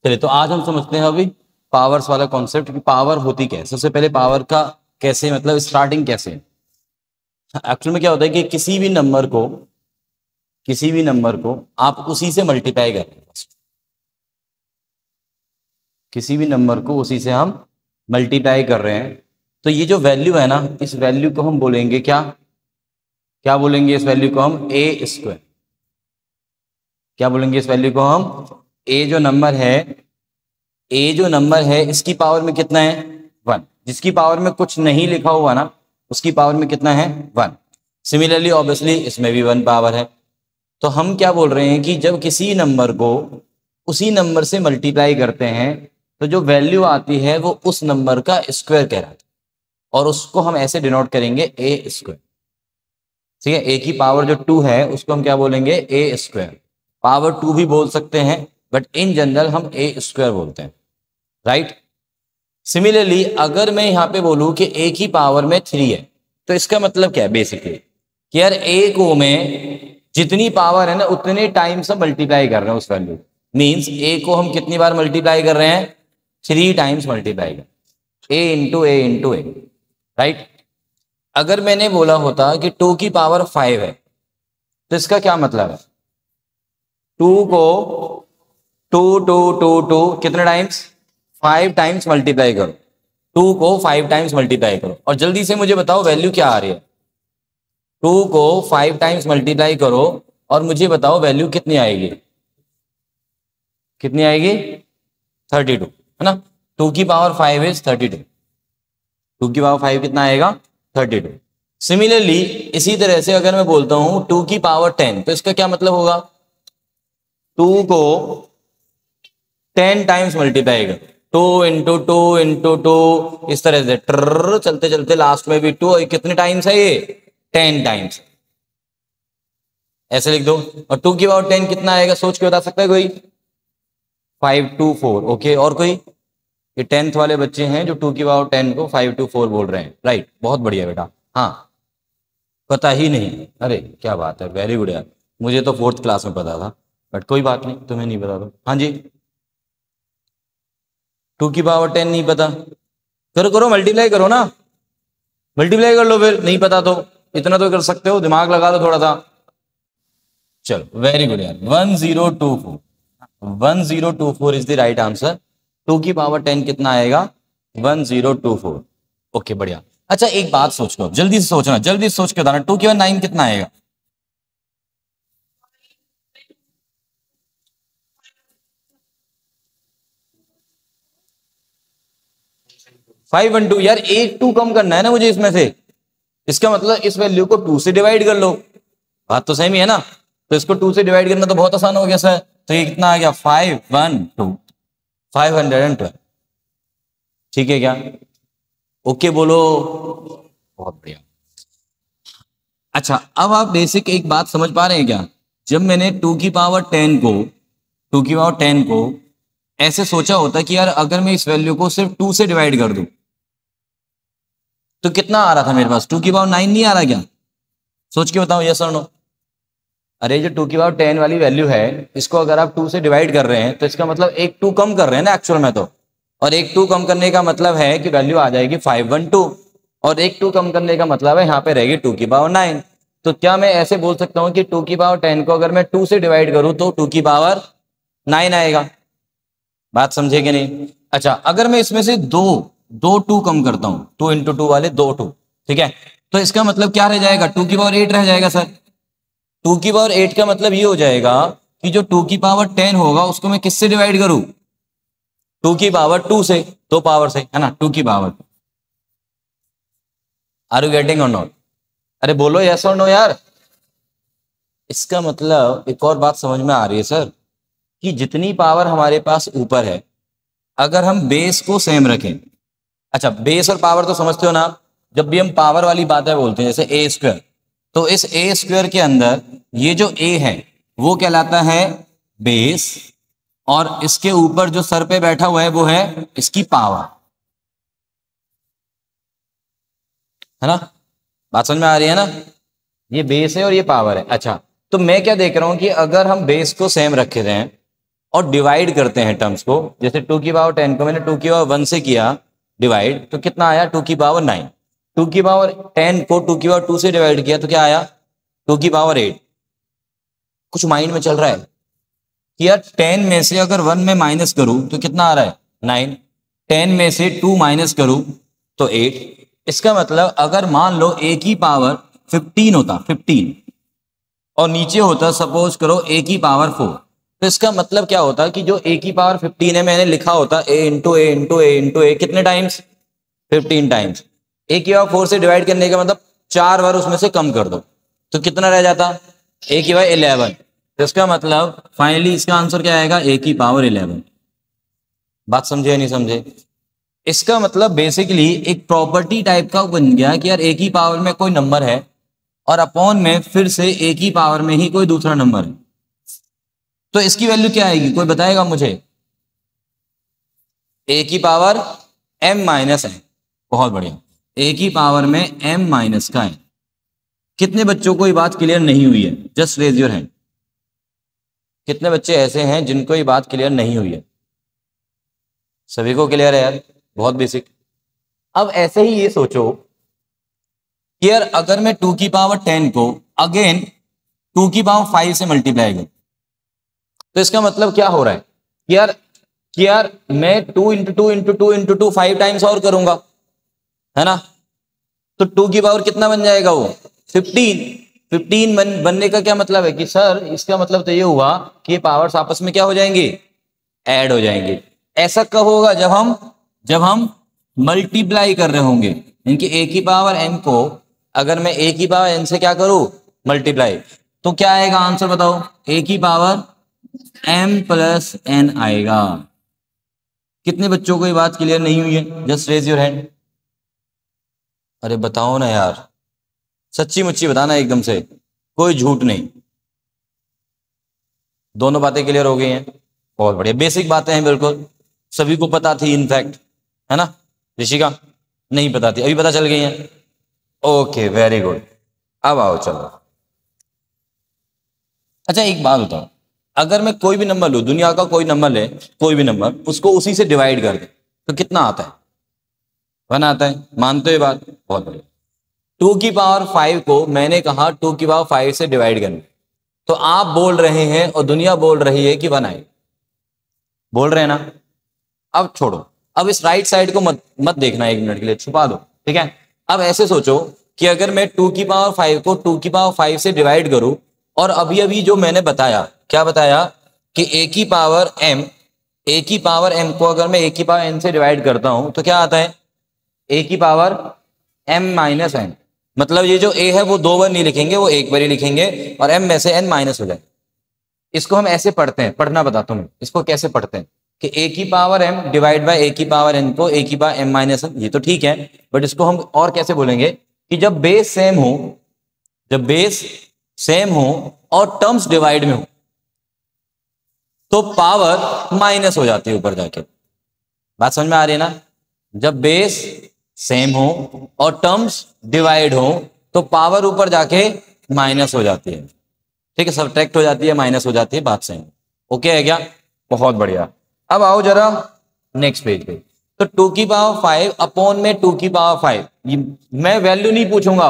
चलिए तो आज हम समझते हैं अभी पावर्स वाला कॉन्सेप्ट कि पावर होती क्या है। सबसे पहले पावर का कैसे मतलब स्टार्टिंग कैसे है। एक्चुअल में क्या होता है कि किसी भी नंबर को आप उसी से मल्टीप्लाई कर रहे हैं। किसी भी नंबर को उसी से हम मल्टीप्लाई कर रहे हैं तो ये जो वैल्यू है ना, इस वैल्यू को हम बोलेंगे क्या क्या बोलेंगे, इस वैल्यू को हम ए स्क्वायर। क्या बोलेंगे इस वैल्यू को हम? ए जो नंबर है इसकी पावर में कितना है? 1। जिसकी पावर में कुछ नहीं लिखा हुआ ना, उसकी पावर में कितना है? 1। सिमिलरली ऑब्वियसली इसमें भी 1 पावर है। तो हम क्या बोल रहे हैं कि जब किसी नंबर को उसी नंबर से मल्टीप्लाई करते हैं तो जो वैल्यू आती है वो उस नंबर का स्क्वायर कहलाता है और उसको हम ऐसे डिनोट करेंगे ए स्क्वायर। ठीक है, ए की पावर जो 2 है उसको हम क्या बोलेंगे? ए स्क्वायर। पावर 2 भी बोल सकते हैं बट इन जनरल हम ए स्क्वायर बोलते हैं, राइट। सिमिलरली अगर मैं यहां पे बोलूं कि ए की पावर में 3 है तो इसका मतलब क्या है बेसिकली कि यार ए को मैं जितनी पावर है ना उतने टाइम से मल्टीप्लाई कर रहे हैं उस वैल्यू। मींस ए को हम कितनी बार मल्टीप्लाई कर रहे हैं? 3 टाइम्स मल्टीप्लाई कर ए इंटू ए, राइट। अगर मैंने बोला होता कि 2 की पावर 5 है तो इसका क्या मतलब है? 2 को 2 कितने टाइम्स? 5 टाइम्स मल्टीप्लाई करो। 2 को 5 टाइम्स मल्टीप्लाई करो और जल्दी से मुझे बताओ वैल्यू क्या आ रही है। 2 को 5 टाइम्स मल्टीप्लाई करो और मुझे बताओ वैल्यू कितनी आएगी? कितनी आएगी? 32, है ना। 2 की पावर 5 इज 32। 2 की पावर 5 कितना आएगा? 32। सिमिलरली इसी तरह से अगर मैं बोलता हूं 2 की पावर 10 तो इसका क्या मतलब होगा? 2 को 10 टाइम्स मल्टीप्लाई कर, 2 इंटू 2 इंटू 2, इस तरह से ट्र चलते चलते लास्ट में भी 2। कितने टाइम्स है ये? 10 टाइम्स। ऐसे लिख दो। और 2 की पावर 10 कितना आएगा? सोच के बता सकता है कोई? 5 to 4। ओके, और कोई? ये 10th वाले बच्चे हैं जो 2 की पावर 10 को 5 to 4 बोल रहे हैं, राइट। बहुत बढ़िया बेटा। हाँ, पता ही नहीं? अरे क्या बात है, वेरी गुड यार। मुझे तो 4th क्लास में पता था बट कोई बात नहीं, तुम्हें नहीं पता तो। हाँ जी, 2 की पावर 10 नहीं पता? करो करो, मल्टीप्लाई करो ना, मल्टीप्लाई कर लो फिर। नहीं पता तो इतना तो कर सकते हो, दिमाग लगा लो थोड़ा सा। चलो वेरी गुड यार। 1024 इज द राइट आंसर। 2 की पावर 10 कितना आएगा? 1024। ओके बढ़िया। अच्छा एक बात सोच लो, जल्दी से सोचना, जल्दी से सोच के बताना। 2 की पावर 9 कितना आएगा? 512 यार। एक 2 कम करना है ना मुझे इसमें से। इसका मतलब इस वैल्यू को 2 से डिवाइड कर लो। बात तो सही है ना। तो इसको 2 से डिवाइड करना तो बहुत आसान हो गया सर। तो ये कितना आ गया? 512, 512। ठीक है क्या? ओके बोलो। बहुत बढ़िया। अच्छा अब आप बेसिक एक बात समझ पा रहे हैं क्या? जब मैंने 2 की पावर 10 को ऐसे सोचा होता कि यार अगर मैं इस वैल्यू को सिर्फ 2 से डिवाइड कर दूं तो कितना आ रहा था मेरे पास? 2 की पावर 9 नहीं आ रहा क्या? सोच के बताओ, यस और नो। अरे जो 2 की पावर 10 वाली वैल्यू है इसको अगर आप 2 से डिवाइड कर रहे हैं तो इसका मतलब एक 2 कम कर रहे हैं ना एक्चुअल में तो। और एक 2 कम करने का मतलब है कि वैल्यू आ जाएगी 512 और एक 2 कम करने का मतलब है यहाँ पे रहेगी 2 की पावर 9। तो क्या मैं ऐसे बोल सकता हूँ कि 2 की पावर 10 को अगर मैं 2 से डिवाइड करूँ तो 2 की पावर 9 आएगा? बात समझे कि नहीं? अच्छा अगर मैं इसमें से दो 2 कम करता हूँ, 2 इंटू 2 वाले 2 2, ठीक है, तो इसका मतलब क्या रह जाएगा? 2 की पावर 8 रह जाएगा सर। 2 की पावर 8 का मतलब ये हो जाएगा कि जो 2 की पावर 10 होगा उसको मैं किससे डिवाइड करूं? 2 की पावर 2 से, 2 पावर से, है ना, 2 की पावर। आर यू गेटिंग और नॉट? अरे बोलो यस और नो यार। इसका मतलब एक और बात समझ में आ रही है सर कि जितनी पावर हमारे पास ऊपर है अगर हम बेस को सेम रखें। अच्छा बेस और पावर तो समझते हो ना। जब भी हम पावर वाली बातें बोलते हैं जैसे ए स्क्वायर, तो इस ए स्क्वायर के अंदर ये जो ए है वो कहलाता है बेस और इसके ऊपर जो सर पे बैठा हुआ है वो है इसकी पावर, है ना। बात समझ में आ रही है ना? ये बेस है और ये पावर है। अच्छा तो मैं क्या देख रहा हूं कि अगर हम बेस को सेम रखे हैं और डिवाइड करते हैं टर्म्स को, जैसे 2 की पावर 10 को मैंने 2 की पावर 1 से किया डिवाइड, तो कितना आया 2 की पावर 9। 2 की पावर 10 को 2 की पावर 2 से डिवाइड किया तो क्या आया 2 की पावर 8। कुछ माइंड में चल रहा है कि यार 10 में से अगर 1 में माइनस करूं तो कितना आ रहा है 9, 10 में से 2 माइनस करूं तो 8। इसका मतलब अगर मान लो a की पावर 15 होता 15 और नीचे होता सपोज करो a की पावर 4, तो इसका मतलब क्या होता कि जो a की पावर 15 है मैंने लिखा होता a into a into a into a, कितने टाइम्स 15 टाइम्स। a की पावर 4 से डिवाइड करने का मतलब 4 बार उसमें से कम कर दो तो कितना रह जाता a की पावर 11। तो इसका मतलब फाइनली इसका आंसर क्या आएगा a की पावर 11। बात समझे या नहीं समझे? इसका मतलब बेसिकली एक प्रॉपर्टी टाइप का बन गया कि यार a की पावर में कोई नंबर है और अपॉन में फिर से a की पावर में ही कोई दूसरा नंबर है, तो इसकी वैल्यू क्या आएगी कोई बताएगा मुझे? a की पावर m माइनस है। बहुत बढ़िया, a की पावर में m माइनस का है। कितने बच्चों को ये बात क्लियर नहीं हुई है? Just raise your hand. कितने बच्चे ऐसे हैं जिनको ये बात क्लियर नहीं हुई है? सभी को क्लियर है यार, बहुत बेसिक। अब ऐसे ही ये सोचो कि यार अगर मैं 2 की पावर 10 को अगेन 2 की पावर 5 से मल्टीप्लाई करूं तो इसका मतलब क्या हो रहा है कि यार मैं 2 इंटू 2 इंटू 2 इंटू 2 5 टाइम्स और करूंगा, है ना? तो 2 की पावर कितना बन जाएगा वो 15 बनने का क्या मतलब है कि सर इसका मतलब तो ये हुआ कि ये पावर्स आपस में क्या हो जाएंगे ऐड हो जाएंगे। ऐसा कब होगा जब हम मल्टीप्लाई कर रहे होंगे, इनकी a की पावर m को अगर मैं a की पावर n से क्या करूं मल्टीप्लाई, तो क्या आएगा आंसर बताओ? a की पावर m प्लस n आएगा। कितने बच्चों को ये बात क्लियर नहीं हुई है? Just raise your hand. अरे बताओ ना यार, सच्ची मुच्ची बताना एकदम से, कोई झूठ नहीं। दोनों बातें क्लियर हो गई हैं? बहुत बढ़िया, बेसिक बातें हैं बिल्कुल, सभी को पता थी इनफैक्ट, है ना? ऋषिका नहीं पता थी, अभी पता चल गई है। Okay very good. अब आओ चलो। अच्छा एक बात बताओ, अगर मैं कोई भी नंबर लूं, दुनिया का कोई नंबर ले, कोई भी नंबर, उसको उसी से डिवाइड कर दे तो कितना आता है? 1 आता है। मानते हो ये बात? बहुत बढ़िया। 2 की पावर 5 को मैंने कहा 2 की पावर 5 से डिवाइड करना, तो आप बोल रहे हैं और दुनिया बोल रही है कि 1 आए, बोल रहे हैं ना? अब छोड़ो, अब इस राइट साइड को मत देखना, 1 मिनट के लिए छुपा दो, ठीक है? अब ऐसे सोचो कि अगर मैं 2 की पावर 5 को 2 की पावर 5 से डिवाइड करूं और अभी अभी जो मैंने बताया, क्या बताया कि a की पावर m को अगर मैं a की पावर n से डिवाइड करता हूं तो क्या आता है a की पावर m माइनस n। मतलब ये जो a है वो 2 बार नहीं लिखेंगे, वो 1 बार ही लिखेंगे और m में से n माइनस हो जाए। इसको हम ऐसे पढ़ते हैं, पढ़ना बताता हूं इसको कैसे पढ़ते हैं कि a की power m divide by a की पावर n को a की पावर m माइनस n, ये तो ठीक है, बट इसको हम और कैसे बोलेंगे कि जब बेस सेम हो और टर्म्स डिवाइड में हो तो पावर माइनस हो जाती है ऊपर जाके। बात समझ में आ रही है ना? जब बेस सेम हो और टर्म्स डिवाइड हो तो पावर ऊपर जाके माइनस हो जाती है, ठीक है? सब्ट्रैक्ट हो जाती है, माइनस हो जाती है। बात सही ओके है क्या? बहुत बढ़िया। अब आओ जरा नेक्स्ट पेज पे। तो 2 की पावर 5 अपॉन में 2 की पावर 5, मैं वैल्यू नहीं पूछूंगा,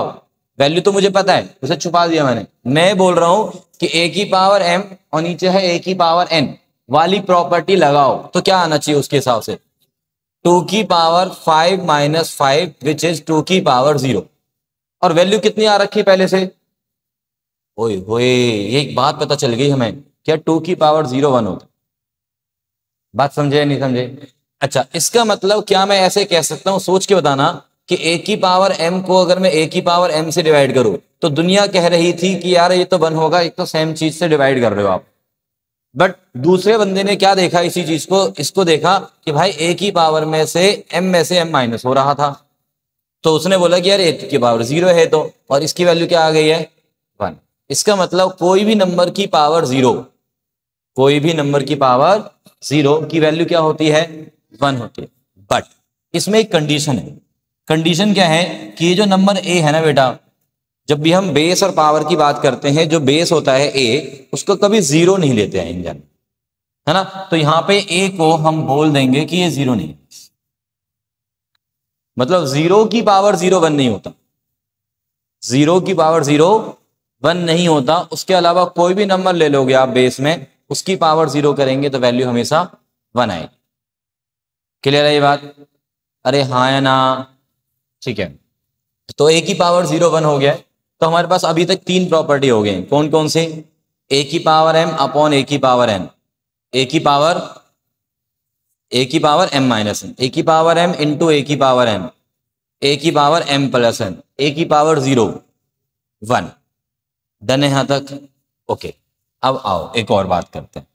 वैल्यू तो मुझे पता है, उसे छुपा दिया मैंने। मैं बोल रहा हूं कि a की पावर m और नीचे है a की पावर n वाली प्रॉपर्टी लगाओ, तो क्या आना चाहिए उसके हिसाब से? 2 की पावर 5 माइनस 5 विच इज 2 की पावर 0। और वैल्यू कितनी आ रखी पहले से? ओए होए, ये एक बात पता चल गई हमें, क्या 2 की पावर 0 1 होता? बात समझे नहीं समझे? अच्छा, इसका मतलब क्या मैं ऐसे कह सकता हूं, सोच के बताना, कि a की पावर m को अगर मैं a की पावर m से डिवाइड करूं तो दुनिया कह रही थी कि यार ये तो 1 होगा, एक तो सेम चीज से डिवाइड कर रहे हो आप। बट दूसरे बंदे ने क्या देखा इसी चीज को, इसको देखा कि भाई a की पावर में से m माइनस हो रहा था, तो उसने बोला कि यार a की पावर 0 है, तो और इसकी वैल्यू क्या आ गई है 1। इसका मतलब कोई भी नंबर की पावर 0, कोई भी नंबर की पावर 0 की वैल्यू क्या होती है 1 होती है। बट इसमें एक कंडीशन है। कंडीशन क्या है कि ये जो नंबर a है ना बेटा, जब भी हम बेस और पावर की बात करते हैं, जो बेस होता है a, उसको कभी 0 नहीं लेते हैं इन जनरल। है ना। तो यहां पे a को हम बोल देंगे कि ये 0 नहीं है, मतलब 0 की पावर 0 1 नहीं होता, 0 की पावर 0 1 नहीं होता। उसके अलावा कोई भी नंबर ले लोगे आप बेस में, उसकी पावर 0 करेंगे तो वैल्यू हमेशा 1 आएगी। क्लियर है ये बात? अरे हाँ या ना? ठीक है, तो a की पावर 0 1 हो गया है। तो हमारे पास अभी तक 3 प्रॉपर्टी हो गई, कौन कौन से? a की पावर m अपॉन a की पावर n, a की power m minus n, a की पावर m इंटू a की पावर n, a की power m plus n, a की पावर 0 1। डन है यहां तक? ओके, अब आओ एक और बात करते हैं।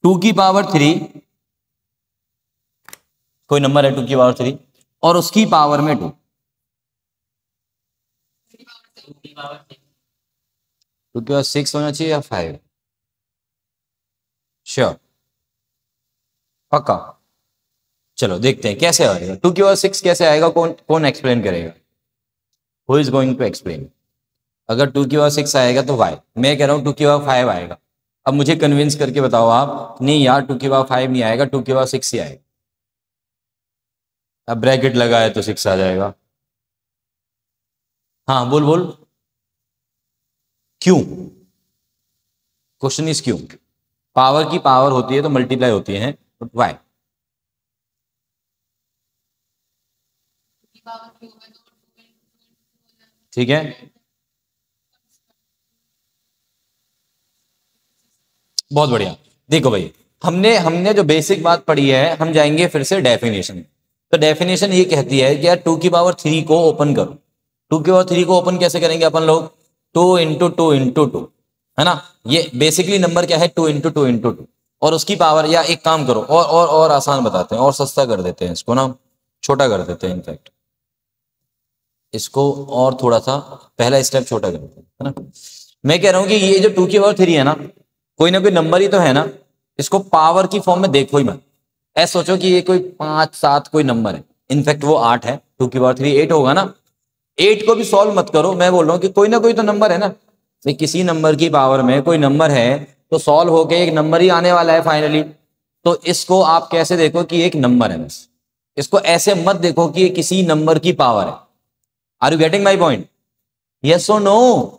2 की पावर 3, कोई नंबर है 2 की पावर 3 और उसकी पावर में 2, 2 की पावर 6 होना चाहिए या 5? श्योर, पक्का? चलो देखते हैं कैसे आएगा 2 की पावर 6 कैसे आएगा, कौन कौन एक्सप्लेन करेगा? Who is going to explain? अगर 2 की पावर 6 आएगा तो वाई, मैं कह रहा हूं 2 की पावर 5 आएगा। अब मुझे कन्विंस करके बताओ आप, नहीं यार 2 की पावर 5 नहीं आएगा, 2 की पावर 6 ही आएगा। अब ब्रैकेट लगाए तो 6 आ जाएगा। हाँ बोल बोल, क्यों? क्वेश्चन इज क्यों? पावर की पावर होती है तो मल्टीप्लाई होती है, बट वाई? ठीक है, बहुत बढ़िया। देखो भाई, हमने हमने जो बेसिक बात पढ़ी है, हम जाएंगे फिर से डेफिनेशन। तो डेफिनेशन ये कहती है कि यार 2 की पावर 3 को ओपन करो। 2 की पावर 3 को ओपन कैसे करेंगे अपन लोग? 2 इंटू 2 इंटू 2, है ना। ये बेसिकली नंबर क्या है? 2 इंटू 2 इंटू 2, और उसकी पावर, या एक काम करो और आसान बताते हैं, और सस्ता कर देते हैं इसको ना, छोटा कर देते हैं इनफैक्ट इसको, और थोड़ा सा पहला स्टेप छोटा कर देते हैं, है ना। मैं कह रहा हूं कि ये जो 2 की पावर 3 है ना, कोई ना कोई नंबर ही तो है ना, इसको पावर की फॉर्म में देखो ही मत। ऐसा सोचो कि ये कोई 5 7 कोई नंबर है, इनफैक्ट वो 8 है, 2 की पावर 3 8 होगा ना। 8 को भी सॉल्व मत करो, मैं बोल रहा हूं कि कोई ना कोई तो नंबर है ना, भाई किसी नंबर की पावर में कोई नंबर है तो सॉल्व होके एक नंबर ही आने वाला है फाइनली। तो इसको आप कैसे देखो कि एक नंबर है बस, इसको ऐसे मत देखो कि ये किसी नंबर की पावर है। Are you getting my point? Yes और नो?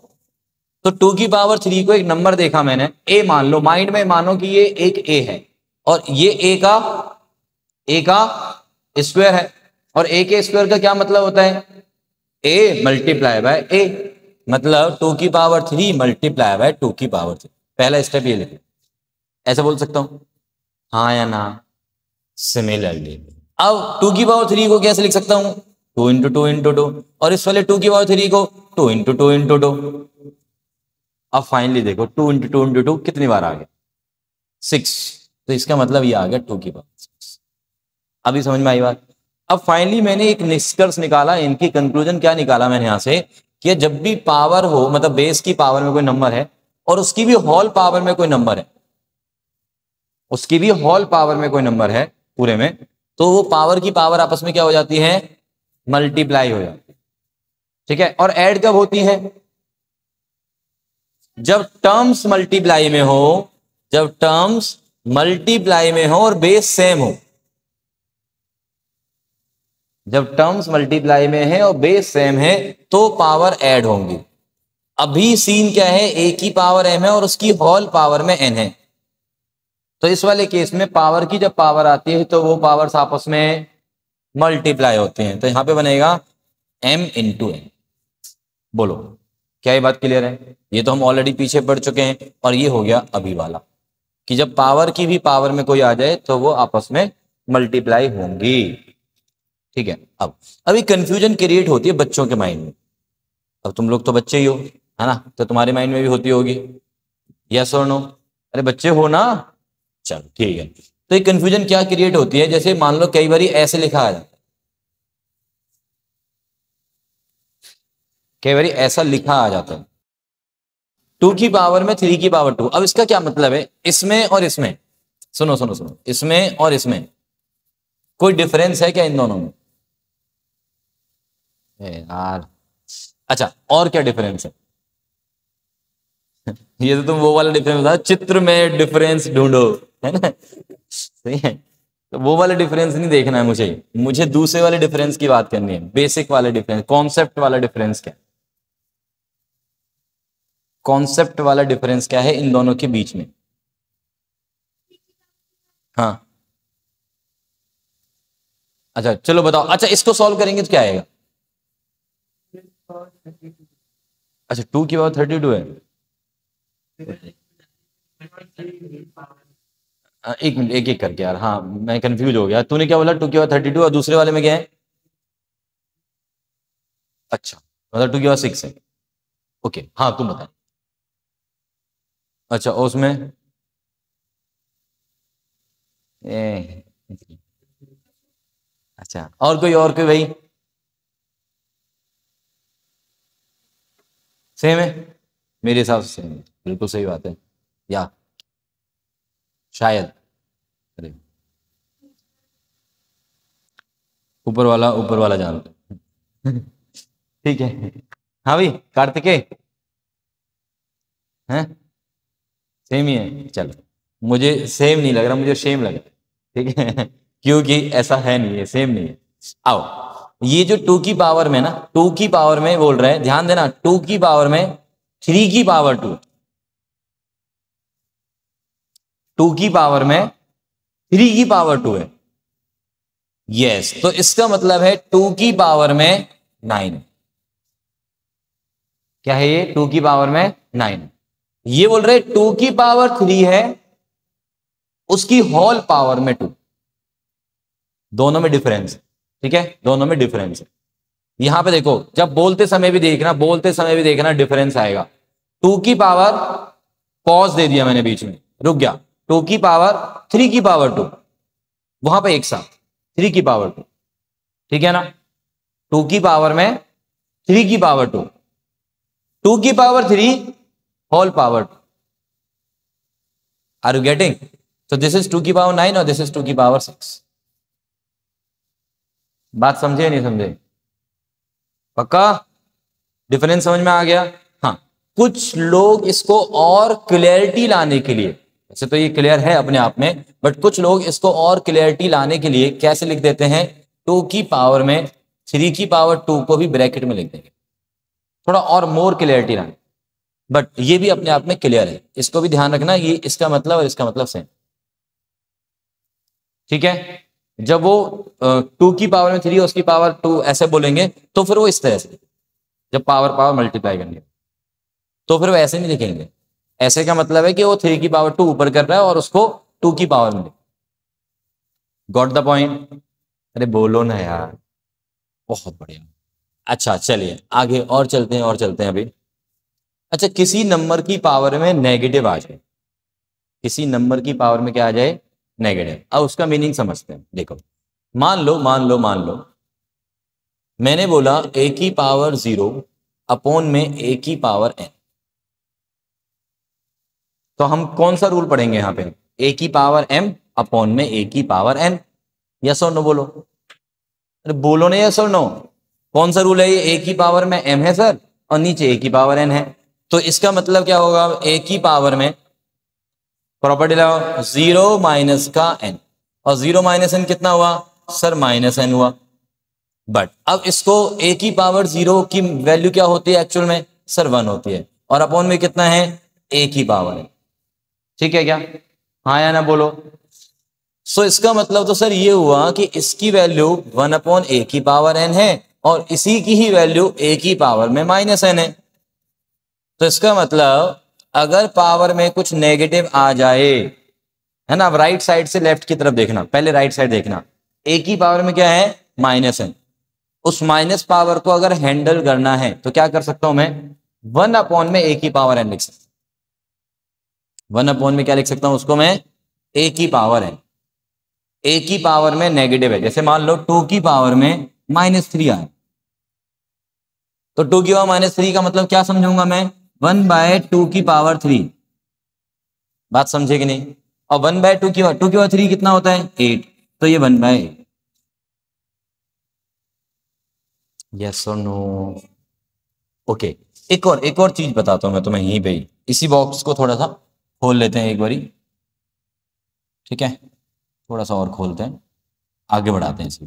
तो 2 की पावर 3 को एक नंबर देखा मैंने, ए मान लो, माइंड में मानो कि ये एक ए है, और ये ए का स्क्वायर है, और ए के स्क्वायर का क्या मतलब होता है? ए मल्टीप्लाई बाय ए, मतलब 2 की पावर 3 मल्टीप्लाई बाय 2 की पावर 3। पहला स्टेप ये लिखो, ऐसे बोल सकता हूं, हाँ या ना? सिमिलरली अब 2 की पावर 3 को कैसे लिख सकता हूं? 2 इंटू 2 इंटू 2, और इस वाले 2 की पावर 3 को 2 इंटू 2 इंटू 2। अब फाइनली देखो 2 इंटू 2 इंटू 2 कितनी बार आ गया? 6। तो इसका मतलब ये आ गया 2 की पावर 6। अभी समझ में आई बात? अब फाइनली मैंने एक निष्कर्ष निकाला, इनकी कंक्लूजन क्या निकाला मैंने यहां से, कि जब भी पावर हो, मतलब बेस की पावर में कोई नंबर है और उसकी भी होल पावर में कोई नंबर है, उसकी भी होल पावर में कोई नंबर है पूरे में, तो वो पावर की पावर आपस में क्या हो जाती है? मल्टीप्लाई हो जाती है। ठीक है, और ऐड कब होती है? जब टर्म्स मल्टीप्लाई में हो, जब टर्म्स मल्टीप्लाई में हो और बेस सेम हो। जब टर्म्स मल्टीप्लाई में है और बेस सेम है तो पावर ऐड होंगी। अभी सीन क्या है? ए की पावर m है और उसकी होल पावर में n है, तो इस वाले केस में पावर की जब पावर आती है तो वो पावर्स आपस में मल्टीप्लाई होते हैं, तो यहां पे बनेगा m इंटू n। बोलो क्या ये बात क्लियर है? ये तो हम ऑलरेडी पीछे पढ़ चुके हैं, और ये हो गया अभी वाला, कि जब पावर की भी पावर में कोई आ जाए तो वो आपस में मल्टीप्लाई होंगी। ठीक है, अब अभी कंफ्यूजन क्रिएट होती है बच्चों के माइंड में। अब तुम लोग तो बच्चे ही हो, है ना, तो तुम्हारे माइंड में भी होती होगी, यस और नो? अरे बच्चे हो ना, चलो ठीक है। तो ये कंफ्यूजन क्या क्रिएट होती है, जैसे मान लो कई बार ऐसे लिखा आ जाता है, कई बार ऐसा लिखा आ जाता है 2 की पावर में 3 की पावर 2। अब इसका क्या मतलब है? इसमें और इसमें, सुनो सुनो सुनो, इसमें और इसमें कोई डिफरेंस है क्या इन दोनों में? यार अच्छा, और क्या डिफरेंस है? ये तो तुम वो वाला डिफरेंस बता, चित्र में डिफरेंस ढूंढो, है ना, सही है। तो वो वाला डिफरेंस नहीं देखना है मुझे दूसरे वाले डिफरेंस की बात करनी है, बेसिक वाले डिफरेंस, कॉन्सेप्ट वाला डिफरेंस क्या, कॉन्सेप्ट वाला डिफरेंस क्या है इन दोनों के बीच में। हाँ अच्छा चलो बताओ, अच्छा इसको सॉल्व करेंगे तो क्या आएगा? अच्छा 2 की पावर 32 है। एक मिनट, एक एक करके यार, हाँ मैं कंफ्यूज हो गया, तूने क्या बोला 2 की पावर 32 और दूसरे वाले में क्या है? अच्छा मतलब 2 की पावर 6 है। ओके हाँ तुम बता। अच्छा और उसमें ए, अच्छा और कोई भाई? सेम है, मेरे हिसाब से सेम है, बिल्कुल सही बात है। या शायद, अरे ऊपर वाला जानता है। ठीक है। हाँ भाई कार्तिकेय हैं, सेम ही है चलो, मुझे सेम नहीं लग रहा, मुझे सेम लग रहा है, ठीक है। क्योंकि ऐसा है नहीं है, सेम नहीं है। आओ ये जो 2 की पावर में ना, 2 की पावर में बोल रहे हैं, ध्यान देना, 2 की पावर में 3 की पावर 2, 2 की पावर में 3 की पावर 2 है। यस तो इसका मतलब है 2 की पावर में 9, क्या है ये? 2 की पावर में 9। ये बोल रहे 2 की पावर 3 है, उसकी होल पावर में 2, दोनों में डिफरेंस, ठीक है, दोनों में डिफरेंस है। यहां पे देखो, जब बोलते समय भी देखना डिफरेंस आएगा। 2 की पावर, पॉज दे दिया मैंने बीच में, रुक गया, 2 की पावर 3 की पावर 2, वहां पे एक साथ 3 की पावर 2, ठीक है ना, 2 की पावर में 3 की पावर 2, 2 की power 3 whole power 2। Are you getting? तो दिस इज 2 की पावर 9 और दिस इज 2 की पावर 6। बात समझे नहीं समझे? पक्का डिफरेंस समझ में आ गया? हाँ, कुछ लोग इसको और क्लियरिटी लाने के लिए, वैसे तो ये क्लियर है अपने आप में, बट कुछ लोग इसको और क्लियरिटी लाने के लिए कैसे लिख देते हैं, 2 की पावर में 3 की पावर 2 को भी ब्रैकेट में लिख देंगे, थोड़ा और मोर क्लियरिटी लाने। बट ये भी अपने आप में क्लियर है, इसको भी ध्यान रखना, ये इसका मतलब और इसका मतलब सेम, ठीक है। जब वो 2 की पावर में 3 उसकी पावर 2 ऐसे बोलेंगे तो फिर वो इस तरह से, जब पावर पावर मल्टीप्लाई करनी तो फिर वो ऐसे नहीं लिखेंगे। ऐसे का मतलब है कि वो 3 की पावर 2 ऊपर कर रहा है और उसको 2 की पावर में, गॉट द पॉइंट? अरे बोलो ना यार, बहुत बढ़िया। अच्छा चलिए आगे और चलते हैं, और चलते हैं अभी। अच्छा किसी नंबर की पावर में नेगेटिव आ जाए, किसी नंबर की पावर में क्या आ जाए? नेगेटिव। अब उसका मीनिंग समझते हैं, देखो मान लो मैंने बोला a की पावर 0 अपॉन में a की पावर n, तो हम कौन सा रूल पढ़ेंगे यहां पे? a की पावर m अपॉन में a की पावर n। यस और नो बोलो, अरे बोलो ना यस और नो। कौन सा रूल है ये? a की पावर में m है सर और नीचे a की पावर n है, तो इसका मतलब क्या होगा? a की पावर में प्रॉपर्टी लगाओ, 0 माइनस का n, और 0 माइनस n कितना हुआ सर? माइनस n हुआ। बट अब इसको a की पावर 0 की वैल्यू क्या होती है एक्चुअल में सर? 1 होती है, और अपॉन में कितना है? a की पावर है, ठीक है क्या? हाँ या ना बोलो। सो इसका मतलब तो सर ये हुआ कि इसकी वैल्यू 1 अपॉन a की पावर n है, और इसी की ही वैल्यू a की पावर में माइनस n है। तो इसका मतलब अगर पावर में कुछ नेगेटिव आ जाए, है ना, अब राइट साइड से लेफ्ट की तरफ देखना, पहले राइट साइड देखना, a की पावर में क्या है? Minus n। उस माइनस पावर को अगर हैंडल करना है तो क्या कर सकता हूं मैं? 1 अपॉन में a की पावर n लिख सकता हूं। 1 अपॉन में क्या लिख सकता हूं उसको मैं? a की पावर n। a की पावर में नेगेटिव है, जैसे मान लो 2 की पावर में -3 आए, तो 2 की पावर -3 का मतलब क्या समझूंगा मैं? 1/2 की पावर 3। बात समझे कि नहीं? और 1/2 की पावर 2 की पावर 3 कितना होता है? 8, तो ये 1/8। यस और नो? ओके, एक और चीज बताता हूं मैं तुम्हें यहीं पे ही, इसी बॉक्स को थोड़ा सा खोल लेते हैं एक बारी। ठीक है, थोड़ा सा और खोलते हैं, आगे बढ़ाते हैं इसे।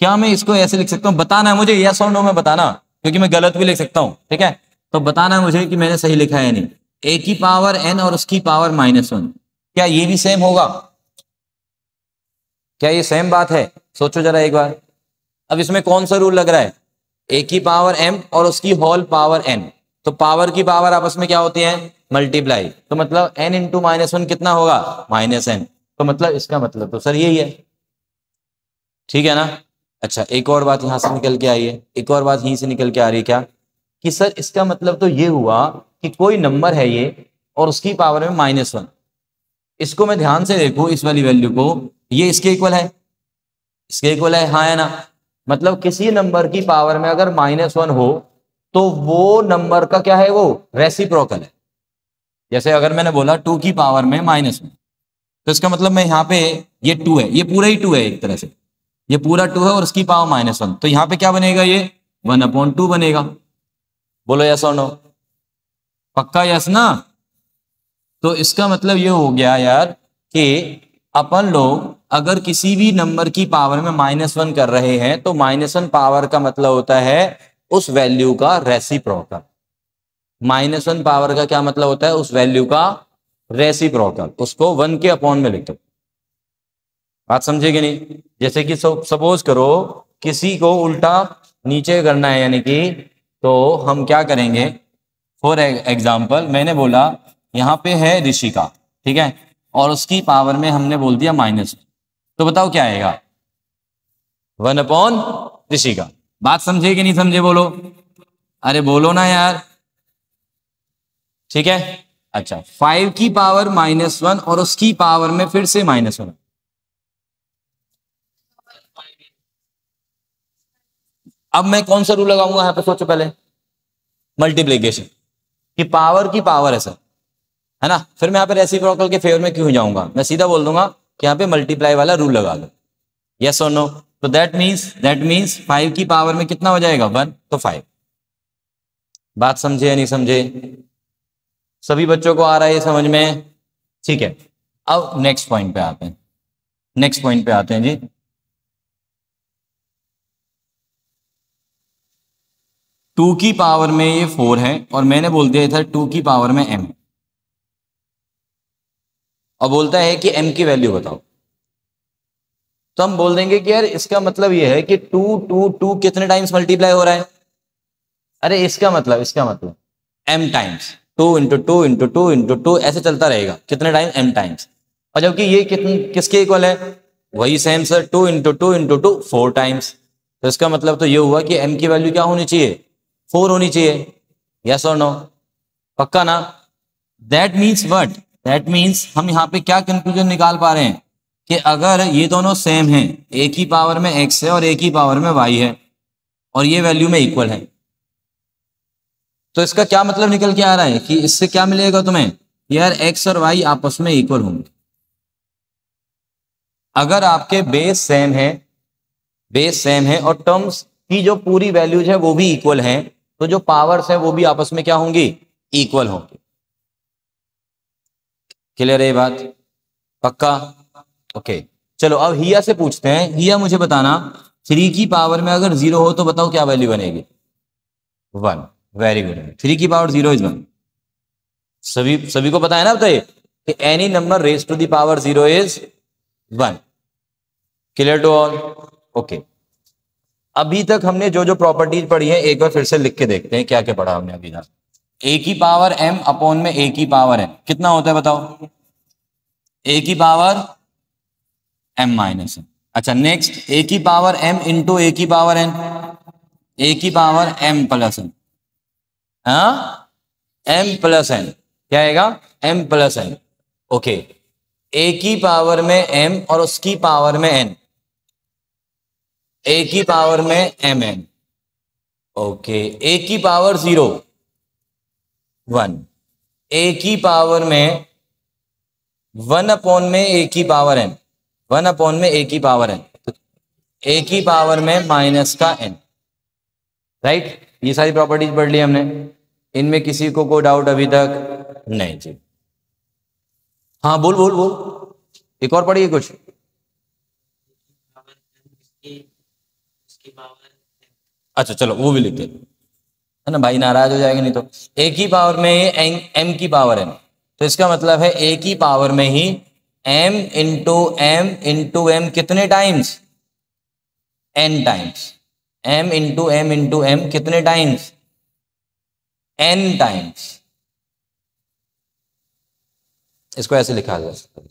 क्या मैं इसको ऐसे लिख सकता हूँ? बताना है मुझे, यस और नो में बताना, क्योंकि मैं गलत भी लिख सकता हूँ। ठीक है, तो बताना है मुझे कि मैंने सही लिखा है या नहीं। ए की पावर एन और उसकी पावर -1, क्या ये भी सेम होगा? क्या ये सेम बात है? सोचो जरा एक बार। अब इसमें कौन सा रूल लग रहा है? ए की पावर m और उसकी होल पावर n, तो पावर की पावर आपस में क्या होती है? मल्टीप्लाई। तो मतलब n इंटू -1 कितना होगा? -n। तो मतलब इसका मतलब तो सर यही है, ठीक है ना? अच्छा, एक और बात यहां से निकल के आई है, एक और बात यहीं से निकल के आ रही है, क्या कि सर इसका मतलब तो ये हुआ कि कोई नंबर है ये और उसकी पावर में -1, इसको मैं ध्यान से देखूं, इस वाली वैल्यू को, ये इसके इक्वल है, इसके इक्वल है, हाँ है ना? मतलब किसी नंबर की पावर में अगर -1 हो तो वो नंबर का क्या है? वो रेसिप्रोकल है। जैसे अगर मैंने बोला 2 की पावर में -1, तो इसका मतलब मैं यहाँ पे, ये 2 है, ये पूरा ही 2 है एक तरह से, ये पूरा 2 है और उसकी पावर -1, तो यहाँ पे क्या बनेगा? ये 1/2 बनेगा। बोलो यस और नो? पक्का यस ना? तो इसका मतलब ये हो गया यार कि अपन लोग अगर किसी भी नंबर की पावर में -1 कर रहे हैं तो -1 पावर का मतलब होता है उस वैल्यू का रेसिप्रोकल। -1 पावर का क्या मतलब होता है? उस वैल्यू का रेसिप्रोकल। उसको 1 के अपॉन में लिख दो। बात समझेगी नहीं? जैसे कि सपोज करो किसी को उल्टा नीचे करना है, यानी कि तो हम क्या करेंगे? फॉर एग्जाम्पल मैंने बोला यहाँ पे है ऋषिका, ठीक है, और उसकी पावर में हमने बोल दिया -1, तो बताओ क्या आएगा? 1/ऋषिका। बात समझे कि नहीं समझे? बोलो, अरे बोलो ना यार। ठीक है, अच्छा 5 की पावर -1 और उसकी पावर में फिर से -1, अब मैं कौन सा रूल लगाऊंगा यहाँ पे? सोचो पहले, मल्टीप्लीकेशन की पावर की पावर है सर, है ना? फिर मैं यहाँ पे रेसिप्रोकल के फेवर में क्यों जाऊंगा? मैं सीधा बोल दूंगा कि यहाँ पे मल्टीप्लाई वाला रूल लगा लो। यस और नो? तो दैट मीन्स 5 की पावर में कितना हो जाएगा? 1, तो 5। बात समझे या नहीं समझे? सभी बच्चों को आ रहा है ये समझ में? ठीक है, अब नेक्स्ट पॉइंट पे आते हैं, नेक्स्ट पॉइंट पे आते हैं जी। टू की पावर में ये 4 है और मैंने बोल दिया था 2 की पावर में m, और बोलता है कि m की वैल्यू बताओ। तो हम बोल देंगे कि यार इसका मतलब ये है कि 2 2 2 कितने टाइम्स मल्टीप्लाई हो रहा है? अरे इसका मतलब m times 2 into 2 into 2 into 2 ऐसे चलता रहेगा, कितने टाइम? m times. और जबकि ये कितने किसके इक्वल है? वही same sir, 2 into 2 into 2 4 times. तो इसका मतलब तो ये हुआ कि m की वैल्यू क्या होनी चाहिए? 4 होनी चाहिए। यस और नो? पक्का ना? That means what? That means हम यहाँ पे क्या कंक्लूजन निकाल पा रहे हैं कि अगर ये दोनों सेम हैं, a की पावर में x है और a की पावर में y है, और ये वैल्यू में इक्वल है, तो इसका क्या मतलब निकल के आ रहा है कि इससे क्या मिलेगा तुम्हें? यार x और y आपस में इक्वल होंगे। अगर आपके बेस सेम है और टर्म्स की जो पूरी वैल्यूज है वो भी इक्वल हैं, तो जो पावर्स है वो भी आपस में क्या होंगी? इक्वल होंगी। क्लियर है ये बात? पक्का? ओके, चलो अब हिया से पूछते हैं। हिया मुझे बताना, 3 की पावर में अगर 0 हो तो बताओ क्या वैल्यू बनेगी? 1। वेरी गुड, 3 की पावर 0 इज 1। सभी को पता है ना? बताइए कि any number raise to the power 0 is 1। Clear to all? Okay, अभी तक हमने जो जो प्रॉपर्टीज पढ़ी है एक बार फिर से लिख के देखते हैं क्या क्या पढ़ा हमने अभी तक। a की पावर m अपॉन में a की पावर n कितना होता है बताओ? a की पावर m माइनस n। अच्छा नेक्स्ट, a की पावर m इंटू a की पावर n, a की पावर m प्लस n। हाँ, m प्लस n क्या आएगा? m plus n। Okay, a की पावर में m और उसकी पावर में n, a की पावर में mn। ओके, a की पावर 0 1, a की पावर में 1 अपॉन में a की पावर n, 1 अपॉन में a की पावर n, a की पावर में माइनस का n। राइट, ये सारी प्रॉपर्टीज पढ़ ली हमने। इनमें किसी को कोई डाउट अभी तक? नहीं जी। हाँ बोल बोल बोल, एक और पढ़िए कुछ। अच्छा चलो वो भी लिख दे, है ना, भाई नाराज हो जाएंगे नहीं तो। ए की पावर में ये एम की पावर है, तो इसका मतलब है ए की पावर में ही m कितने टाइम्स, n टाइम्स। m कितने टाइम्स, n टाइम्स। इसको ऐसे लिखा जा सकता है,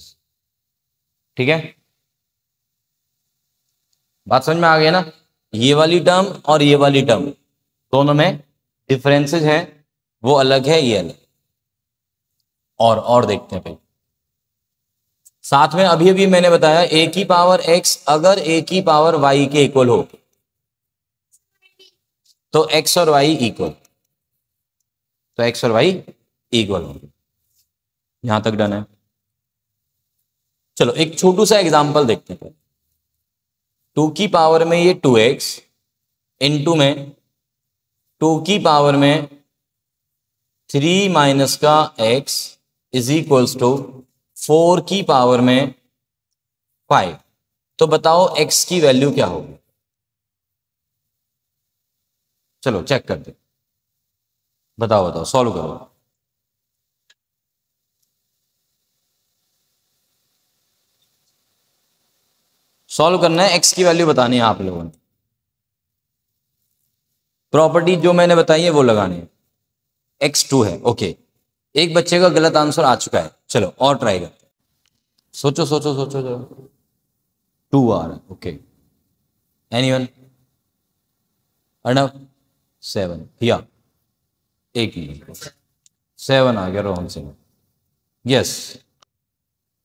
ठीक है। बात समझ में आ गया ना। ये वाली टर्म और ये वाली टर्म दोनों में डिफरेंसेस है, वो अलग है, ये अलग। और देखते हैं भाई, साथ में अभी अभी मैंने बताया ए की पावर x अगर ए की पावर y के इक्वल हो तो x और y इक्वल, तो x और y इक्वल होंगे। यहां तक डन है। चलो एक छोटू सा एग्जांपल देखते हैं। 2 की पावर में ये 2x इंटू में 2 की पावर में 3 माइनस का x इज इक्वल्स टू 4 की पावर में 5। तो बताओ x की वैल्यू क्या होगी। चलो चेक करते, बताओ सॉल्व करो। सॉल्व करना है, x की वैल्यू बतानी है आप लोगों ने। प्रॉपर्टी जो मैंने बताई है वो लगानी है। x2 है, ओके। एक बच्चे का गलत आंसर आ चुका है, चलो और ट्राई करते हैं। सोचो सोचो सोचो, 2 आ रहा है, ओके। एनीवन? अर्णव 7 या एक मिनट, 7 आ गया रोहन सिंह। यस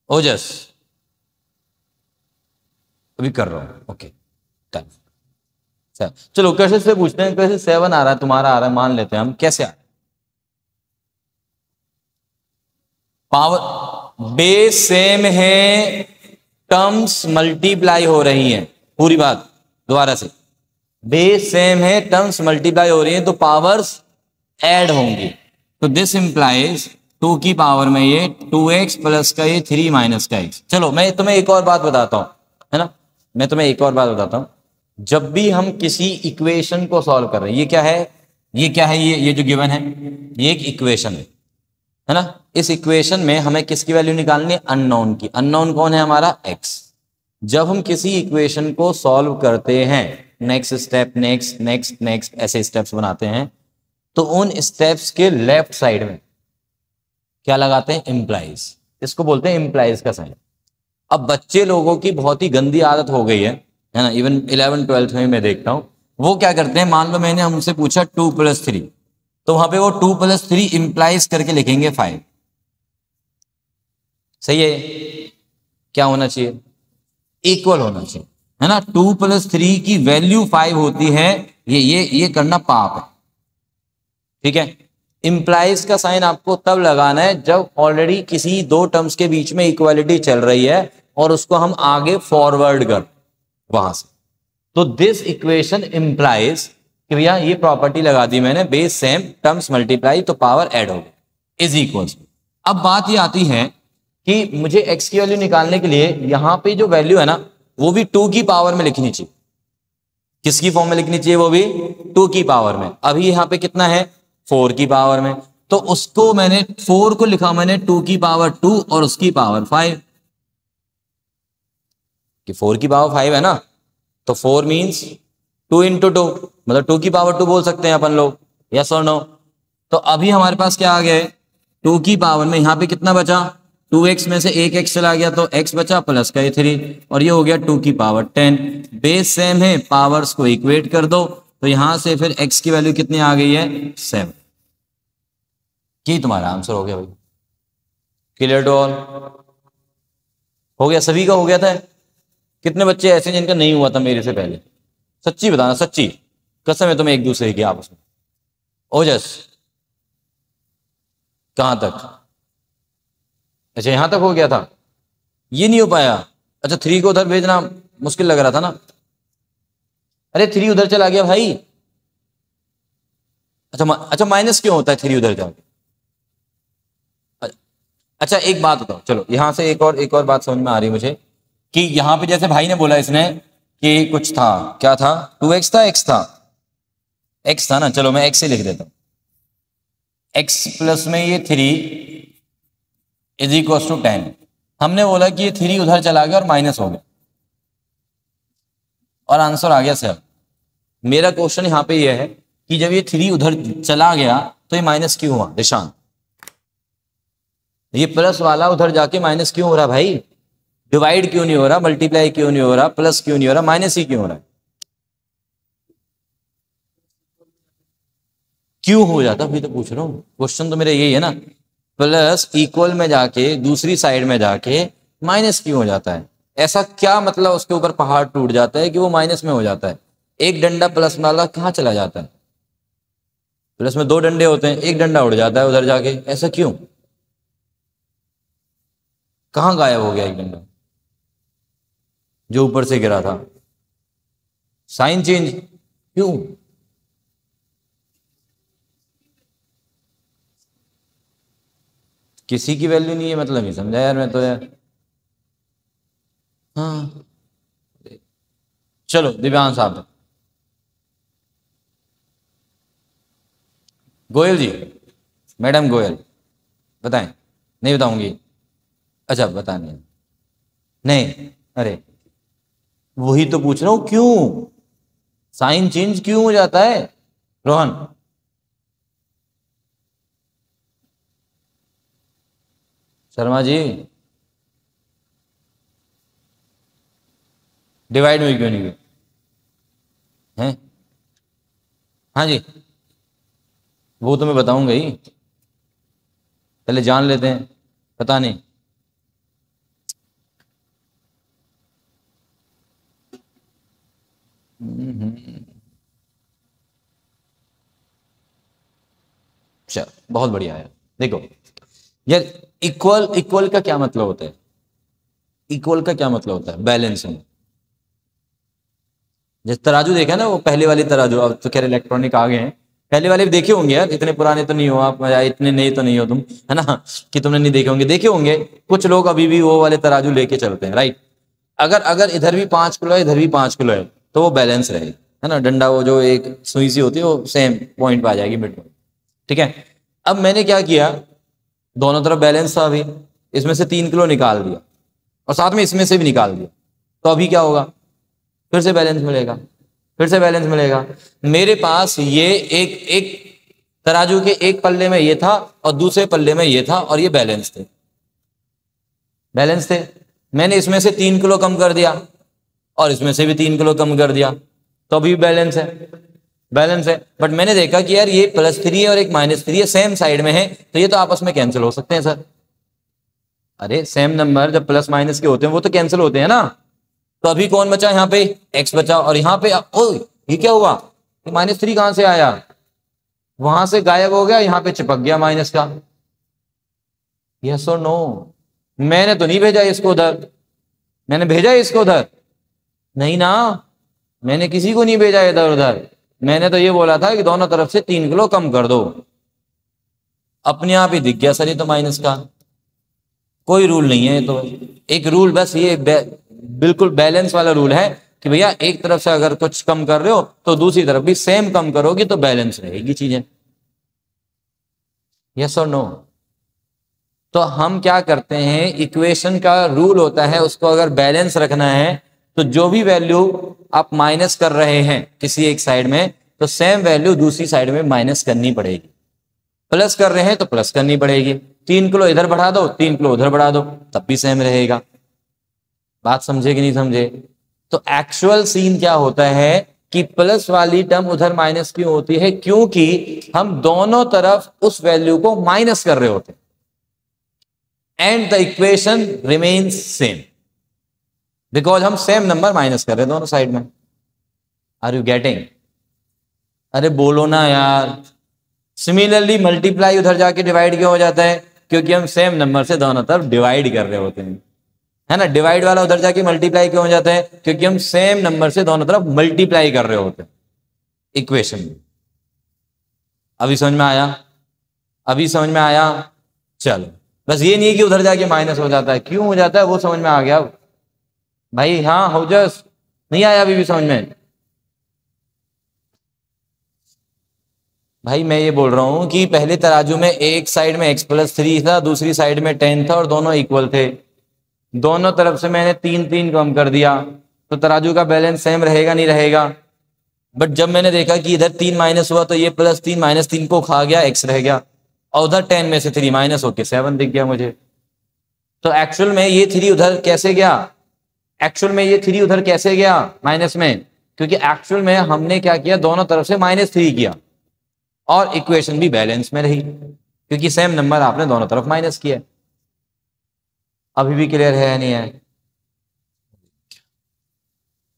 ओजस, अभी कर रहा हूं, ओके डन। चलो कैसे से पूछते हैं, कैसे 7 आ रहा है, तुम्हारा आ रहा है, मान लेते हैं हम, कैसे आ रहा है। पावर बेस सेम है, टर्म्स मल्टीप्लाई हो रही हैं, पूरी बात दोबारा से। बेस सेम है, टर्म्स मल्टीप्लाई हो रही हैं, तो पावर्स ऐड होंगी। तो दिस इंप्लाइज 2 की पावर में ये 2x प्लस का ये 3 माइनस का x। चलो मैं तुम्हें एक और बात बताता हूं, है ना, मैं तुम्हें एक और बात बताता हूं। जब भी हम किसी इक्वेशन को सॉल्व कर रहे हैं, ये क्या है, ये क्या है, ये जो गिवन है, ये एक इक्वेशन है ना। इस इक्वेशन में हमें किसकी वैल्यू निकालनी है, अननोन की। अननोन कौन है हमारा, x। जब हम किसी इक्वेशन को सॉल्व करते हैं, next step, next next next ऐसे स्टेप्स बनाते हैं, तो उन स्टेप्स के लेफ्ट साइड में क्या लगाते हैं, इंप्लाइज। इसको बोलते हैं इंप्लाइज का साइन। अब बच्चे लोगों की बहुत ही गंदी आदत हो गई है ना, इवन 11th-12th में मैं देखता हूं, वो क्या करते हैं, मान लो मैंने हमसे पूछा 2 + 3, तो वहां पे वो 2 + 3 इंप्लाइज करके लिखेंगे 5। सही है, क्या होना चाहिए, इक्वल होना चाहिए, है ना। 2 + 3 की वैल्यू 5 होती है, ये करना पाप है, ठीक है। इंप्लाइज का साइन आपको तब लगाना है जब ऑलरेडी किसी दो टर्म्स के बीच में इक्वालिटी चल रही है और उसको हम आगे फॉरवर्ड कर वहां से। तो दिस इक्वेशन इंप्लाइज कि भैया ये प्रॉपर्टी लगा दी मैंने, बेस सेम, टर्म्स मल्टीप्लाई, तो पावर ऐड हो गई, इज इक्वल्स। अब बात ये आती है कि मुझे x की वैल्यू निकालने के लिए यहां पे जो वैल्यू है ना, वो भी 2 की पावर में लिखनी चाहिए। किसकी फॉर्म में लिखनी चाहिए, वो भी 2 की पावर में। अभी यहां पे कितना है, 4 की पावर में, तो उसको मैंने 4 को लिखा मैंने 2 की पावर 2 और उसकी पावर 5, कि 4 की पावर 5 है ना, तो 4 मींस 2 × 2, मतलब 2 की पावर 2 बोल सकते हैं अपन लोग, यस और नो। तो अभी हमारे पास क्या आ गया है, 2 की पावर में यहां पे कितना बचा, 2x में से एक x चला गया तो x बचा प्लस का ये 3, और ये हो गया 2 की पावर 10। बेस सेम है, पावर्स को इक्वेट कर दो, तो यहां से फिर x की वैल्यू कितनी आ गई है, 7। की तुम्हारा आंसर हो गया भाई, क्लियर टू ऑल, हो गया, सभी का हो गया था। कितने बच्चे ऐसे जिनका नहीं हुआ था मेरे से पहले, सच्ची बताना, सच्ची कसम है तुम्हें एक दूसरे की आपस में। ओजस कहां तक, अच्छा यहां तक हो गया था, ये नहीं हो पाया। अच्छा 3 को उधर भेजना मुश्किल लग रहा था ना, अरे 3 उधर चला गया भाई। अच्छा माइनस क्यों होता है 3 उधर जाके, अच्छा एक बात बताओ, चलो यहां से एक और बात समझ में आ रही है मुझे कि यहां पे जैसे भाई ने बोला इसने कि कुछ था, क्या था, 2x था, x था ना, चलो मैं x से लिख देता हूं, x प्लस में ये 3 इज इक्वल टू 10। हमने बोला कि ये 3 उधर चला गया और माइनस हो गया और आंसर आ गया 7। मेरा क्वेश्चन यहां पे ये है कि जब ये 3 उधर चला गया तो ये माइनस क्यों हुआ निशान? ये प्लस वाला उधर जाके माइनस क्यों हो रहा भाई? डिवाइड क्यों नहीं हो रहा, मल्टीप्लाई क्यों नहीं हो रहा, प्लस क्यों नहीं हो रहा, माइनस ही क्यों हो रहा है? क्यों हो जाता अभी तो पूछ रहा हूं, क्वेश्चन तो मेरा यही है ना। प्लस इक्वल में जाके दूसरी साइड में जाके माइनस क्यों हो जाता है? ऐसा क्या मतलब उसके ऊपर पहाड़ टूट जाता है कि वो माइनस में हो जाता है? एक डंडा प्लस वाला कहां चला जाता है? प्लस में 2 डंडे होते हैं, एक डंडा उड़ जाता है उधर जाके, ऐसा क्यों? कहां गायब हो गया एक डंडा जो ऊपर से गिरा था? साइन चेंज क्यों? किसी की वैल्यू नहीं है मतलब नहीं समझा यार मैं तो यार। हाँ चलो दिव्यांश साहब, गोयल जी, मैडम गोयल बताएं। नहीं बताऊंगी? अच्छा बताने नहीं, अरे वही तो पूछ रहा हूं क्यों साइन चेंज क्यों हो जाता है रोहन? शर्मा जी, डिवाइड में क्यों नहीं हुई है? हाँ जी, वो तो मैं बताऊंगा ही, पहले जान लेते हैं। पता नहीं, चल बहुत बढ़िया है। देखो यार, इक्वल इक्वल का क्या मतलब होता है? इक्वल का क्या मतलब होता है? बैलेंस में। जैसे तराजू देखा ना, वो पहले वाली तराजू, अब तो खैर इलेक्ट्रॉनिक आ गए हैं, पहले वाले भी देखे होंगे यार, इतने पुराने तो नहीं हो आप या इतने नए तो नहीं हो तुम, है ना, कि तुमने नहीं देखे होंगे, देखे होंगे। कुछ लोग अभी भी वो वाले तराजू लेके चलते हैं, राइट। अगर अगर इधर भी 5 किलो है, इधर भी 5 किलो है, तो वो बैलेंस रहेगा, है ना। डंडा वो जो एक सुई सी होती है वो सेम पॉइंट पे आ जाएगी, मिड में, ठीक है। अब मैंने क्या किया, दोनों तरफ बैलेंस था, अभी इसमें से 3 किलो निकाल दिया और साथ में इसमें से भी निकाल दिया, तो अभी क्या होगा? फिर से बैलेंस मिलेगा, फिर से बैलेंस मिलेगा। मेरे पास ये एक एक तराजू के एक पल्ले में ये था और दूसरे पल्ले में ये था और ये बैलेंस थे, बैलेंस थे। मैंने इसमें से 3 किलो कम कर दिया और इसमें से भी 3 किलो कम कर दिया, तो अभी बैलेंस है, बैलेंस है। बट मैंने देखा कि यार ये +3 है और एक -3 है, सेम साइड में है, तो ये तो आपस में कैंसिल हो सकते हैं सर। अरे सेम नंबर जब प्लस माइनस के होते हैं वो तो कैंसिल होते हैं ना। तो अभी कौन बचा यहाँ पे? x बचा, और यहाँ पे ओ ये क्या हुआ, -3 कहां से आया? वहां से गायब हो गया, यहाँ पे चिपक गया माइनस का। यस और नो? मैंने तो नहीं भेजा इसको उधर, मैंने भेजा इसको उधर नहीं ना, मैंने किसी को नहीं भेजा इधर उधर। मैंने तो ये बोला था कि दोनों तरफ से 3 किलो कम कर दो, अपने आप ही दिख गया सर ये तो माइनस का। कोई रूल नहीं है, तो एक रूल बस ये बिल्कुल बैलेंस वाला रूल है कि भैया एक तरफ से अगर कुछ कम कर रहे हो तो दूसरी तरफ भी सेम कम करोगी तो बैलेंस रहेगी चीजें। यस और नो? तो हम क्या करते हैं, इक्वेशन का रूल होता है, उसको अगर बैलेंस रखना है तो जो भी वैल्यू आप माइनस कर रहे हैं किसी एक साइड में, तो सेम वैल्यू दूसरी साइड में माइनस करनी पड़ेगी। प्लस कर रहे हैं तो प्लस करनी पड़ेगी, 3 किलो इधर बढ़ा दो, 3 किलो उधर बढ़ा दो, तब भी सेम रहेगा। बात समझे कि नहीं समझे? तो एक्चुअल सीन क्या होता है कि प्लस वाली टर्म उधर माइनस क्यों होती है? क्योंकि हम दोनों तरफ उस वैल्यू को माइनस कर रहे होते हैं and the equation remains same, because हम सेम नंबर माइनस कर रहे हैं दोनों साइड में। Are you getting? अरे बोलो ना यार। सिमिलरली मल्टीप्लाई उधर जाके डिवाइड क्यों हो जाता है? क्योंकि हम सेम नंबर से दोनों तरफ डिवाइड कर रहे होते हैं, है ना। डिवाइड वाला उधर जाके मल्टीप्लाई क्यों हो जाता है? क्योंकि हम सेम नंबर से दोनों तरफ मल्टीप्लाई कर रहे होते हैं इक्वेशन में। अभी समझ में आया? अभी समझ में आया? चलो बस ये नहीं है कि उधर जाके माइनस हो जाता है, क्यों हो जाता है वो समझ में आ गया अब भाई। हाँ हो जस नहीं आया अभी भी समझ में भाई। मैं ये बोल रहा हूं कि पहले तराजू में एक साइड में x+3 था, दूसरी साइड में 10 था और दोनों इक्वल थे। दोनों तरफ से मैंने 3 कम कर दिया तो तराजू का बैलेंस सेम रहेगा नहीं रहेगा। बट जब मैंने देखा कि इधर 3 माइनस हुआ तो ये +3 -3 को खा गया, x रह गया, और उधर 10 में से 3 माइनस होके 7 दिख गया मुझे। तो एक्चुअल में ये 3 उधर कैसे गया, एक्चुअल में ये 3 उधर कैसे गया माइनस में, क्योंकि एक्चुअल में हमने क्या किया, दोनों तरफ से -3 किया और इक्वेशन भी बैलेंस में रही, क्योंकि सेम नंबर आपने दोनों तरफ माइनस किया। अभी भी क्लियर है या नहीं है?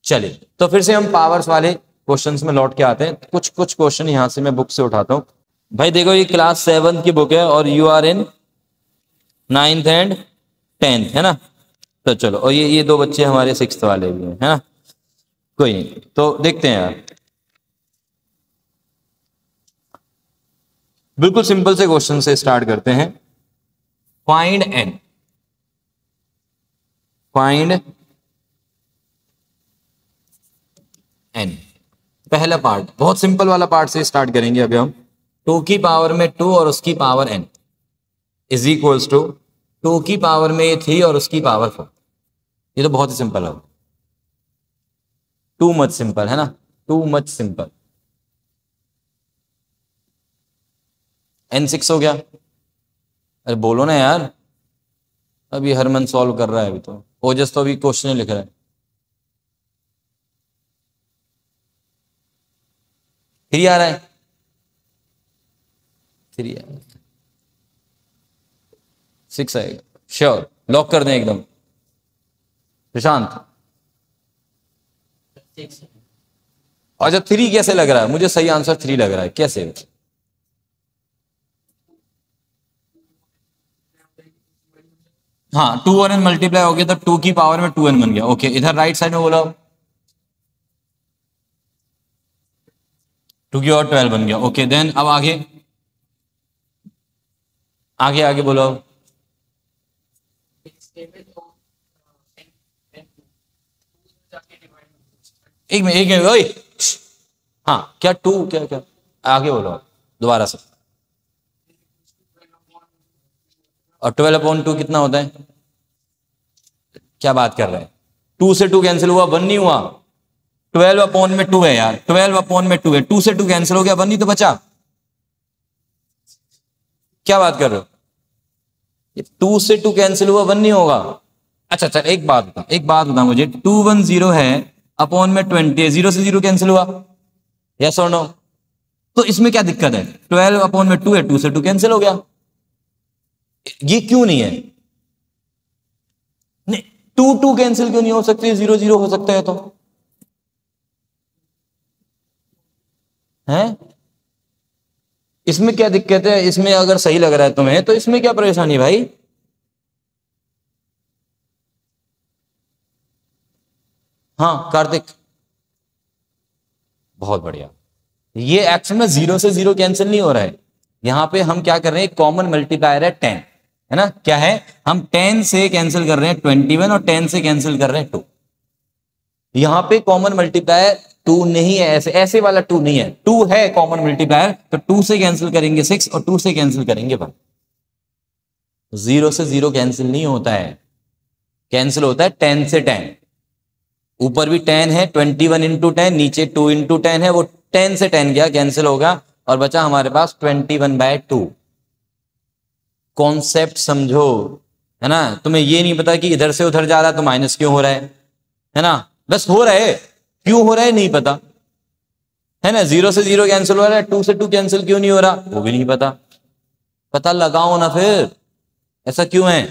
चलिए तो फिर से हम पावर्स वाले क्वेश्चंस में लौट के आते हैं। कुछ क्वेश्चन यहां से मैं बुक से उठाता हूं। भाई देखो ये क्लास 7 की बुक है और you are in 9th and 10th है ना। तो चलो, और ये 2 बच्चे हमारे 6th वाले भी हैं, है ना। कोई नहीं, तो देखते हैं यार। बिल्कुल सिंपल से क्वेश्चन से स्टार्ट करते हैं। Find n, find n। पहला पार्ट बहुत सिंपल वाला पार्ट से स्टार्ट करेंगे अभी हम। 2 की पावर में 2 और उसकी power n is equals to 2 की पावर में 3 और उसकी पावर 4। ये तो बहुत ही सिंपल है, टू मच सिंपल है ना, टू मच सिंपल। n6 हो गया। अरे बोलो ना यार, अभी हरमन सॉल्व कर रहा है, अभी तो ओजस तो अभी क्वेश्चन लिख रहा है। 3 आ रहा है, 3 आ रहा है, 6 आएगा श्योर, लॉक कर दें एकदम। प्रशांत और जब 3 कैसे लग रहा है, मुझे सही आंसर 3 लग रहा है, कैसे? हाँ 2 और n मल्टीप्लाई हो गया तो 2 की पावर में 2n बन गया। ओके, इधर राइट साइड में बोला 2 की और 12 बन गया। ओके देन अब आगे आगे आगे बोलो। एक मिनट ओए, हाँ क्या 2 क्या क्या आगे बोलो दोबारा से। और 12/2 कितना होता है? क्या बात कर रहे हैं, 2 से 2 कैंसिल हुआ, 1 नहीं हुआ। 12/2 है यार, 12/2 है, 2 से 2 कैंसिल हो गया, 1 नहीं तो बचा। क्या बात कर रहे हो, 2 से 2 कैंसिल हुआ, 1 नहीं होगा। अच्छा अच्छा एक बात बता मुझे, 210 है अपॉन में 20 है, 0 से 0 कैंसिल हुआ, यस और नो? तो इसमें क्या दिक्कत है, 12/2 है, 2 से 2 कैंसिल हो गया। ये क्यों नहीं है? नहीं 2 कैंसिल क्यों नहीं हो सकती, 0 हो सकता है तो है। इसमें क्या दिक्कत है, इसमें अगर सही लग रहा है तुम्हें तो इसमें क्या परेशानी भाई? हाँ कार्तिक, बहुत बढ़िया। ये एक्चुअल में 0 से 0 कैंसिल नहीं हो रहा है, यहां पे हम क्या कर रहे हैं, कॉमन मल्टीप्लायर है 10, है ना। क्या है, हम 10 से कैंसिल कर रहे हैं 21 और 10 से कैंसिल कर रहे हैं 2। यहां पे कॉमन मल्टीप्लायर 2 नहीं है, ऐसे वाला 2 नहीं है, 2 है कॉमन मल्टीप्लायर, तो 2 से कैंसिल करेंगे 6 और 2 से कैंसिल करेंगे 1। 0 से 0 कैंसिल नहीं होता है, कैंसिल होता है 10 से 10। ऊपर भी 10 है, 21 इंटू 10, नीचे 2 इंटू 10 है, वो 10 से 10 गया, कैंसिल होगा और बचा हमारे पास 21/2। कॉन्सेप्ट समझो, है ना। तुम्हें ये नहीं पता कि इधर से उधर जा रहा है तो माइनस क्यों हो रहा है ना, बस हो रहा है, क्यों हो रहा है नहीं पता, है ना। 0 से 0 कैंसिल हो रहा है, 2 से 2 कैंसिल क्यों नहीं हो रहा वो भी नहीं पता, पता लगाओ ना फिर ऐसा क्यों है।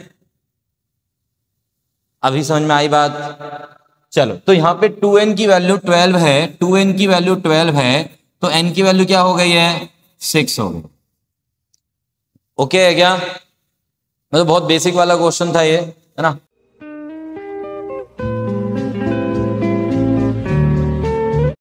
अभी समझ में आई बात? चलो तो यहां पे 2n की वैल्यू 12 है, 2n की वैल्यू 12 है, तो n की वैल्यू क्या हो गई है, 6 हो गई। ओके है क्या? मतलब बहुत बेसिक वाला क्वेश्चन था ये, है ना।